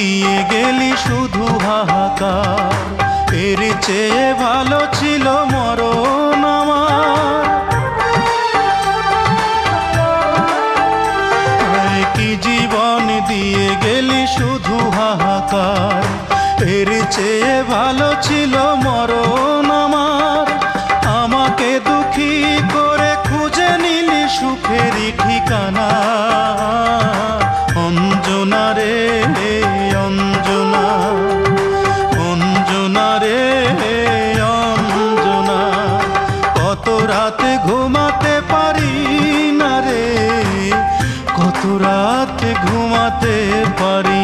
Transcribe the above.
দিয়ে গেলি শুধু হাহাকার, এর চেয়ে ভালো ছিল মরণ আমার। কি জীবন দিয়ে গেলি শুধু হাহাকার, এর চেয়ে ভালো ছিল মরণ আমার। আমাকে দুঃখী করে খুঁজে নিলি সুখেরই ঠিকানা। অঞ্জনা রে অঞ্জনা, অঞ্জনা রে অঞ্জনা, কত রাতে ঘুমাতে পারি না রে, কত রাতে ঘুমাতে পারি